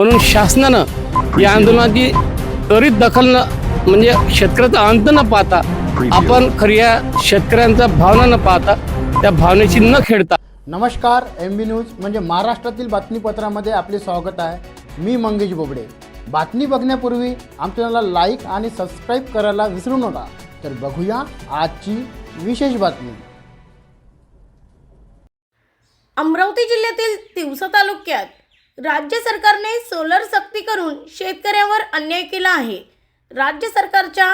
म्हणून शासनानं या आंदोलनाची त्वरित दखल न म्हणजे शेतकऱ्याचा अंत न पाहता आपण खऱ्या शेतकऱ्यांचा भावना न पाहता त्या भावनेची न खेळता. नमस्कार, MB न्यूज म्हणजे महाराष्ट्रातील बातमीपत्रामध्ये आपले स्वागत आहे. मी मंगेश बोबडे. बातमी बघण्यापूर्वी आमच्या चॅनलला लाईक आणि सबस्क्राईब करायला विसरू नका. तर बघूया आजची विशेष बातमी. अमरावती जिल्ह्यातील तिवसा तालुक्यात राज्य सरकारने सोलर सक्ती करून शेतकऱ्यावर अन्याय केला आहे. राज्य सरकारच्या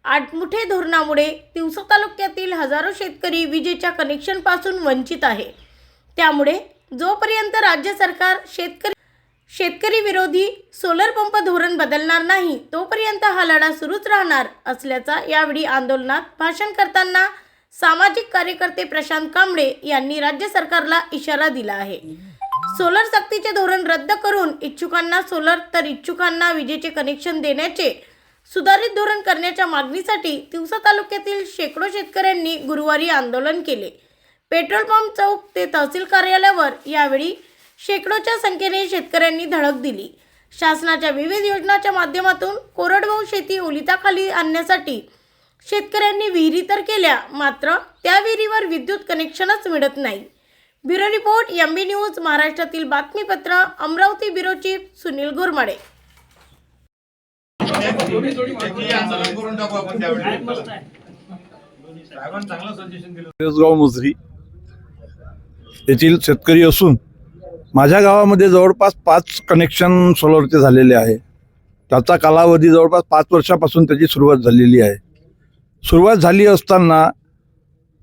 आठमुठे धोरणामुळे तिवसा तालुक्यातील हजारो शेतकरी विजेच्या कनेक्शनपासून वंचित आहे. त्यामुळे जोपर्यंत राज्य सरकार शेतकरी विरोधी सोलर पंप धोरण बदलणार नाही तोपर्यंत हा लढा सुरूच राहणार असल्याचा यावेळी आंदोलनात भाषण करताना सामाजिक कार्यकर्ते प्रशांत कांबळे यांनी राज्य सरकारला इशारा दिला आहे. सोलर सक्तीचे धोरण रद्द करून इच्छुकांना सोलर तर इच्छुकांना विजेचे कनेक्शन देण्याचे सुधारित धोरण करण्याच्या मागणीसाठी तिवसा तालुक्यातील शेकडो शेतकऱ्यांनी गुरुवारी आंदोलन केले. पेट्रोल पंप चौक ते तहसील कार्यालयावर यावेळी शेकडोच्या संख्येने शेतकऱ्यांनी धडक दिली. शासनाच्या विविध योजनांच्या माध्यमातून कोरडवाहू शेती ओलिताखाली आणण्यासाठी शेतकऱ्यांनी विहिरी तर केल्या, मात्र त्या विहिरीवर विद्युत कनेक्शनच मिळत नाही. ब्युरो रिपोर्ट, MB न्यूज, महाराष्ट्रातील बातमीपत्र, अमरावती. Bureau chief Sunil Gormade. गाव मोजरी येथील शेतकरी असून माझ्या गावामध्ये जवळपास 5 कनेक्शन सोलरचे झालेले आहे. त्याचा कालावधी जवळपास 5 वर्षापासून त्याची सुरुवात झालेली आहे. सुरुवात झाली असताना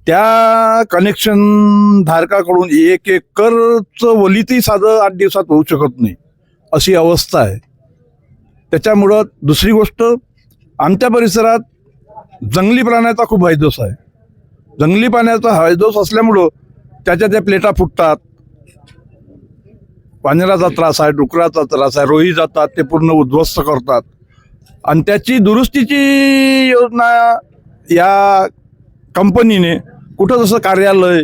त्या कनेक्शन धारकाकडून 1 एकरचं वलितही साधं 8 दिवसात होऊ शकत नाही अशी अवस्था आहे. त्याच्यामुळं दुसरी गोष्ट, आमच्या परिसरात जंगली प्राण्याचा खूप हैदोस आहे. जंगली प्राण्याचा हैदोस असल्यामुळं त्याच्या त्या प्लेटा फुटतात, वानराचा त्रास आहे, डुकराचा त्रास आहे, रोही जातात, ते पूर्ण उद्ध्वस्त करतात. आणि त्याची दुरुस्तीची योजना या कंपनीने कुठं जसं कार्यालय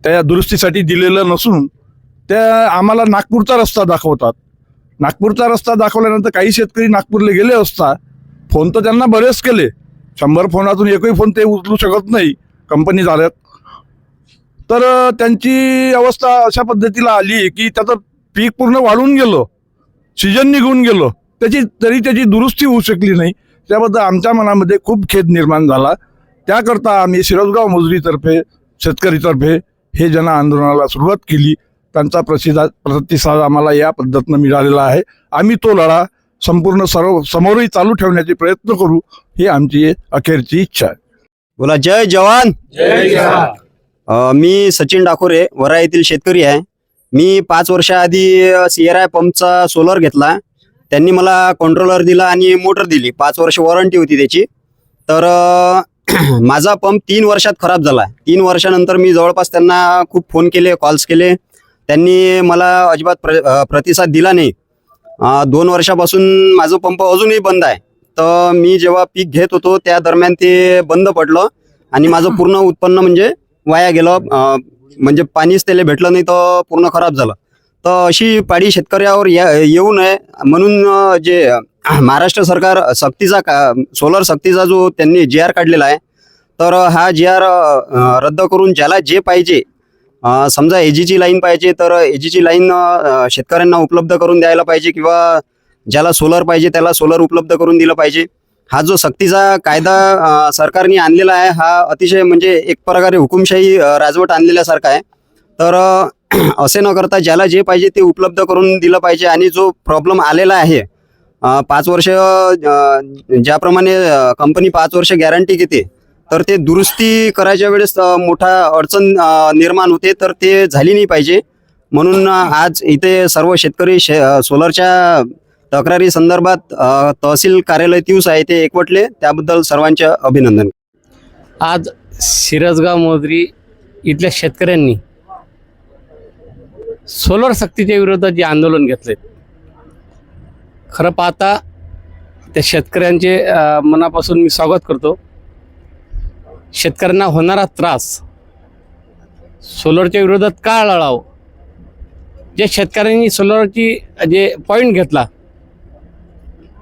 त्या दुरुस्तीसाठी दिलेलं नसून त्या आम्हाला नागपूरचा रस्ता दाखवतात. नागपूरचा रस्ता दाखवल्यानंतर काही शेतकरी नागपूरला गेले असता, फोन तर त्यांना बरेच केले, 100 फोनातून एकही फोन ते उचलू शकत नाही कंपनी धारक. तर त्यांची अवस्था अशा पद्धतीला आली की त्याचं पीक पूर्ण वाढून गेलं, सीजन निघून गेलं, तरी त्याची दुरुस्ती होऊ शकली नाही. त्याबद्दल आमच्या मनामध्ये खूप खेद निर्माण झाला. त्याकरता आम्ही शिरसगाव मोजरीतर्फे शेतकरीतर्फे हे जन आंदोलनाला सुरुवात केली. त्यांचा प्रतिसाद आम्हाला या पद्धतीनं मिळालेला आहे. आम्ही तो लढा संपूर्ण समोरही चालू ठेवण्याचे प्रयत्न करू, ही आमची अखेरची इच्छा आहे. बोला, जय जवान जय किसान. मी सचिन डाकोरे, वरा येथील शेतकरी आहे. मी 5 वर्षाआधी CRI पंपचा सोलर घेतला. त्यांनी मला कंट्रोलर दिला आणि मोटर दिली. 5 वर्ष वॉरंटी होती त्याची. तर माझा पंप 3 वर्षात खराब झाला. 3 वर्षानंतर मी जवळपास त्यांना खूप फोन केले, कॉल्स केले. त्यांनी मला अजिबात प्रतिसाद दिला नाही. 2 वर्षापासून माझं पंप अजूनही बंद आहे. तर मी जेव्हा पीक घेत होतो त्या दरम्यान ते बंद पडलं आणि माझं पूर्ण उत्पन्न म्हणजे वाया गेलं. म्हणजे पाणीच त्याला भेटलं नाही तर पूर्ण खराब झालं. तर अशी पाडी शेतकऱ्यावर येऊ नये म्हणून जे महाराष्ट्र सरकार सोलर सक्तीचा जो त्यांनी GR काढलेला आहे, तर हा GR रद्द करून ज्याला जे पाहिजे, समजा AG लाईन पाहिजे तर AG लाईन शेतकऱ्यांना उपलब्ध करून द्यायला पाहिजे, किंवा ज्याला सोलर पाहिजे त्याला सोलर उपलब्ध करून दिलं पाहिजे. हा जो सक्तीचा कायदा सरकारने आणलेला आहे हा अतिशय म्हणजे एक प्रकारे हुकुमशाही राजवट आणलेल्यासारखा आहे. तर असे न करता ज्याला जे पाहिजे ते उपलब्ध करून दिलं पाहिजे. आणि जो प्रॉब्लेम आलेला आहे, 5 वर्ष ज्याप्रमाणे कंपनी 5 वर्ष गॅरंटी घेते, तर ते दुरुस्ती करायच्या वेळेस मोठा अडचण निर्माण होते, तर ते झाली नाही पाहिजे. म्हणून आज इथे सर्व शेतकरी सोलरच्या तक्रारी संदर्भात तहसील कार्यालय तिवसा येथे एकवटले. त्याबद्दल सर्वांचे अभिनंदन. आज शिरसगाव मोजरी इथल्या शेतकऱ्यांनी सोलर सक्तीच्या विरोधात जे आंदोलन घेतले, खरं पाहता त्या शेतकऱ्यांचे मनापासून मी स्वागत करतो. शेतकऱ्यांना होणारा त्रास सोलरच्या विरोधात का लढावं, ज्या शेतकऱ्यांनी सोलरची जे पॉईंट घेतला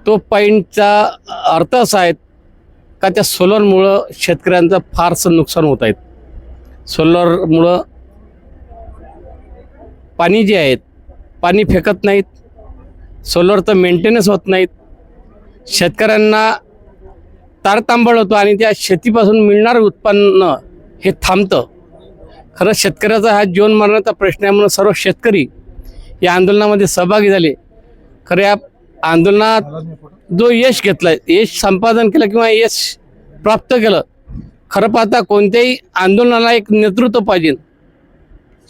तो पॉईंटचा अर्थ असा आहे का त्या सोलरमुळं शेतकऱ्यांचं फारसं नुकसान होत आहे. सोलरमुळं पाणी जे आहेत पाणी फेकत नाहीत, सोलरचं मेंटेनन्स होत नाहीत, शेतकऱ्यांना तारतांबळ होतो आणि त्या शेतीपासून मिळणारं उत्पन्न हे थांबतं. खरं शेतकऱ्याचा हा जीवन मरणाचा प्रश्न आहे म्हणून सर्व शेतकरी या आंदोलनामध्ये सहभागी झाले. खरं या आंदोलनात जो यश घेतला, यश संपादन केलं किंवा यश प्राप्त केलं, खरं पाहता कोणत्याही आंदोलनाला एक नेतृत्व पाहिजे.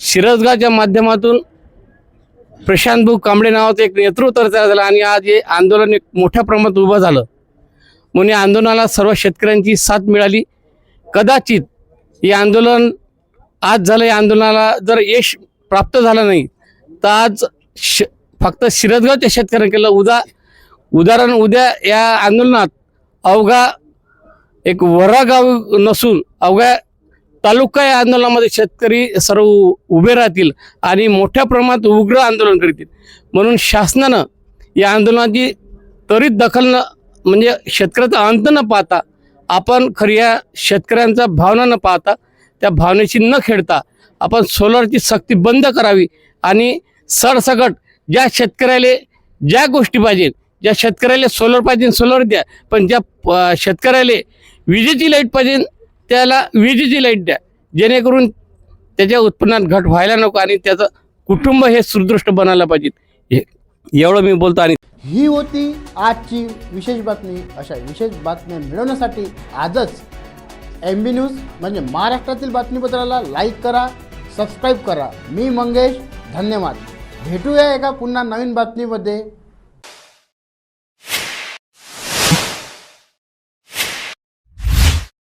शिरसगावच्या माध्यमातून प्रशांत भाऊ कांबळे नावाचं एक नेतृत्व तयार झालं आणि आज हे आंदोलन एक मोठ्या प्रमाणात उभं झालं. म्हणून या आंदोलनाला सर्व शेतकऱ्यांची साथ मिळाली. कदाचित हे आंदोलन आज झालं, या आंदोलनाला जर यश प्राप्त झालं नाही तर आज फक्त शिरसगावच्या शेतकऱ्यांनी केलं. उदाहरण उद्या या आंदोलनात अवघा एक वरागाव नसून अवघा तालुका या आंदोलनामध्ये शेतकरी सर्व उभे राहतील आणि मोठ्या प्रमाणात उग्र आंदोलन करतील. म्हणून शासनानं या आंदोलनाची त्वरित दखल म्हणजे शेतकऱ्याचा अंत न पाहता आपण खऱ्या शेतकऱ्यांचा भावना न पाहता त्या भावनेची न खेळता आपण सोलरची सक्ती बंद करावी आणि सरसकट ज्या शेतकऱ्याला ज्या गोष्टी पाहिजे, ज्या शेतकऱ्याला सोलर पाहिजे सोलर द्या, पण ज्या शेतकऱ्याला विजेची लाईट पाहिजे त्याला विजेची लाईट द्या, जेणेकरून त्याच्या उत्पन्नात घट व्हायला नको आणि त्याचं कुटुंब हे सुदृढ बनायला पाहिजे. एवढं मी बोलतो. आणि ही होती आजची विशेष बातमी. अशा विशेष बातम्या मिळवण्यासाठी आजच MB न्यूज म्हणजे महाराष्ट्रातील बातमीपत्राला लाईक करा, सबस्क्राईब करा. मी मंगेश, धन्यवाद. भेटूया एका पुन्हा नवीन बातमीमध्ये.